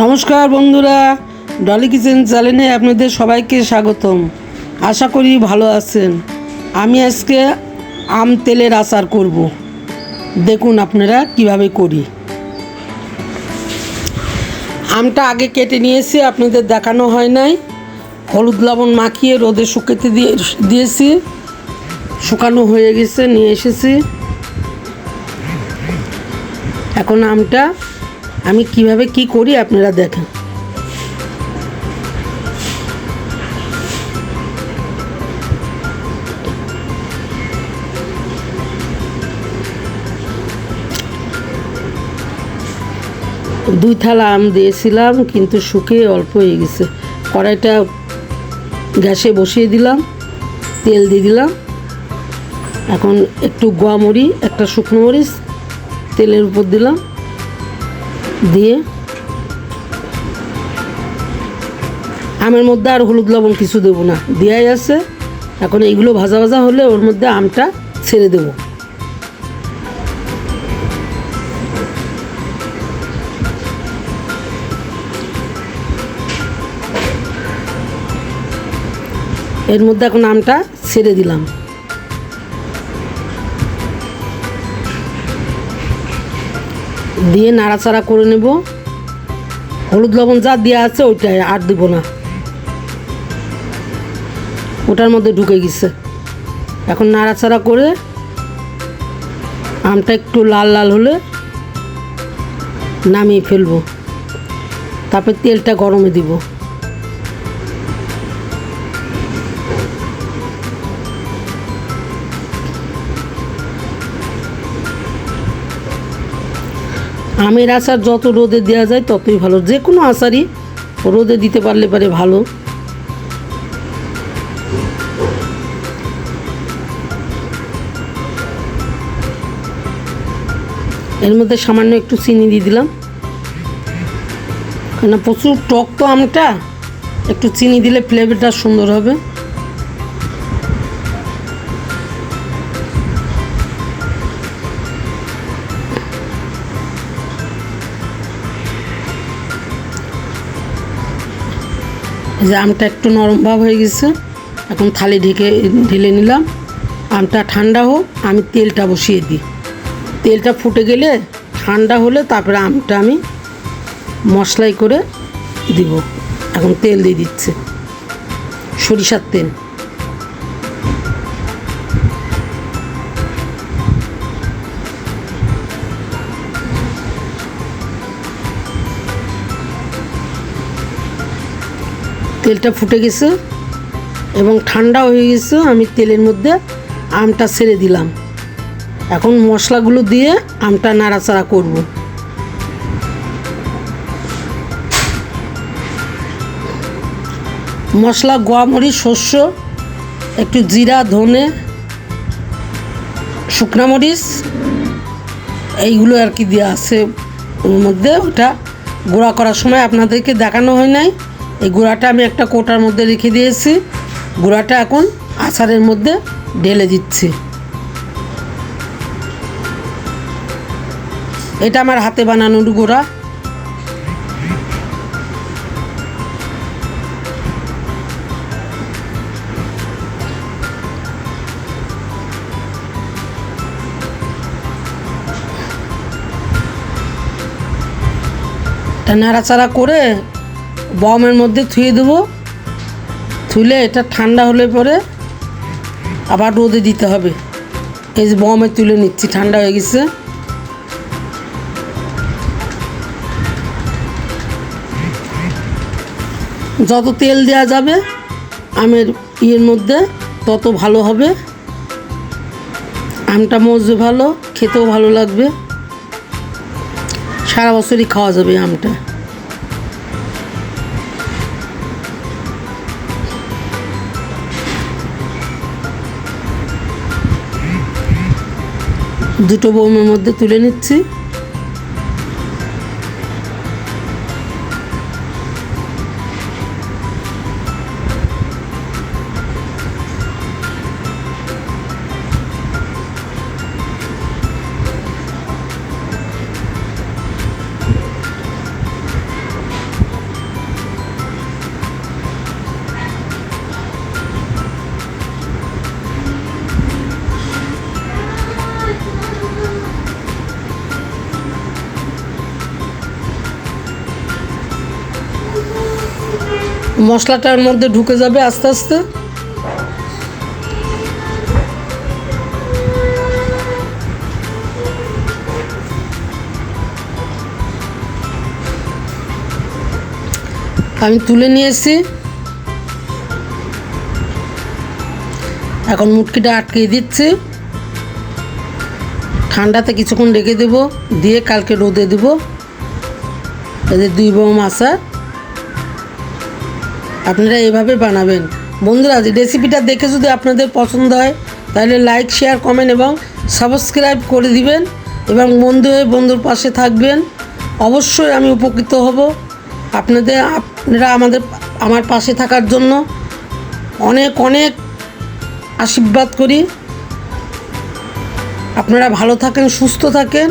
নমস্কার বন্ধুরা, ডলি কিচেন চ্যানেলে আপনাদের সবাইকে স্বাগতম। আশা করি ভালো আছেন। আমি আজকে আম তেলের আচার করব। দেখুন আপনারা কিভাবে করি। আমটা আগে কেটে নিয়েছি, আপনাদের দেখানো হয় নাই। হলুদ লবণ মাখিয়ে রোদে শুকাতে দিয়েছি। শুকানো হয়ে গেছে, নিয়ে এসেছি। এখন আমটা আমি কিভাবে কি করি আপনারা দেখেন। দুই থালা আম দিয়েছিলাম, কিন্তু শুকিয়ে অল্প হয়ে গেছে। কড়াইটা গ্যাসে বসিয়ে দিলাম, তেল দিয়ে দিলাম। এখন একটু গোয়ামরি, একটা শুকনো মরিচ তেলের উপর দিলাম, দিয়ে আমের মধ্যে আর হলুদ লবণ কিছু দেবো না, দেওয়াই আছে। এখন এইগুলো ভাজা ভাজা হলে ওর মধ্যে আমটা ছেড়ে দেবো। এর মধ্যে এখন আমটা ছেড়ে দিলাম। দিয়ে নাড়াচাড়া করে নেব। হলুদ লবণ যা দেওয়া আছে ওইটাই, আর দিব না, ওটার মধ্যে ঢুকে গেছে। এখন নাড়াচাড়া করে আমটা একটু লাল লাল হলে নামিয়ে ফেলবো। তারপর তেলটা গরমে দিব। আমের আচার যত রোদে দেওয়া যায় ততই ভালো। যে কোনো আচারই রোদে দিতে পারলে পারে ভালো। এর মধ্যে সামান্য একটু চিনি দিয়ে দিলাম, কেন প্রচুর টক তো আমটা, একটু চিনি দিলে ফ্লেভারটা সুন্দর হবে। যে আমটা একটু নরম ভাব হয়ে গেছে, এখন থালি ঢেলে নিলাম। আমটা ঠান্ডা হোক, আমি তেলটা বসিয়ে দিই। তেলটা ফুটে গেলে, ঠান্ডা হলে তারপরে আমটা আমি মশলাই করে দিব। এখন তেল দিয়ে দিচ্ছে, সরিষার তেল। তেলটা ফুটে গেছে এবং ঠান্ডা হয়ে গেছে। আমি তেলের মধ্যে আমটা ছেড়ে দিলাম। এখন মশলাগুলো দিয়ে আমটা নাড়াচাড়া করব। মশলা গোয়ামরিচ, শস্য, একটু জিরা, ধনে, শুকনা মরিচ, এইগুলো আর কি দেওয়া আছে ওর মধ্যে। ওটা গুঁড়া করার সময় আপনাদেরকে দেখানো হয় নাই। এই গুঁড়াটা আমি একটা কোটার মধ্যে রেখে দিয়েছি। গুঁড়াটা এখন আচারের মধ্যে ঢেলে দিচ্ছি। এটা আমার হাতে বানানোর গুঁড়া। এটা নাড়াচাড়া করে বয়ামের মধ্যে থুয়ে দেবো। থুলে এটা ঠান্ডা হলে পরে আবার রোদে দিতে হবে। এই যে বয়ামে তুলে নিচ্ছি, ঠান্ডা হয়ে গেছে। যত তেল দেওয়া যাবে আমের ইয়ের মধ্যে তত ভালো হবে। আমটা মজবে ভালো, খেতেও ভালো লাগবে। সারা বছরই খাওয়া যাবে আমটা। দুটো বয়ামের মধ্যে তুলে নিচ্ছি। মশলাটার মধ্যে ঢুকে যাবে আস্তে আস্তে। আমি তুলে নিয়েছি। এখন মুটকিটা আটকে দিচ্ছি। ঠান্ডাতে কিছুক্ষণ রেখে দেবো, দিয়ে কালকে রোদে দেবো। এদের 2 বোম আচার আপনারা এভাবে বানাবেন। বন্ধুরা, রেসিপিটা দেখে যদি আপনাদের পছন্দ হয় তাহলে লাইক, শেয়ার, কমেন্ট এবং সাবস্ক্রাইব করে দিবেন এবং বন্ধু হয়ে বন্ধুর পাশে থাকবেন। অবশ্যই আমি উপকৃত হব। আপনারা আমার পাশে থাকার জন্য অনেক অনেক আশীর্বাদ করি। আপনারা ভালো থাকেন, সুস্থ থাকেন।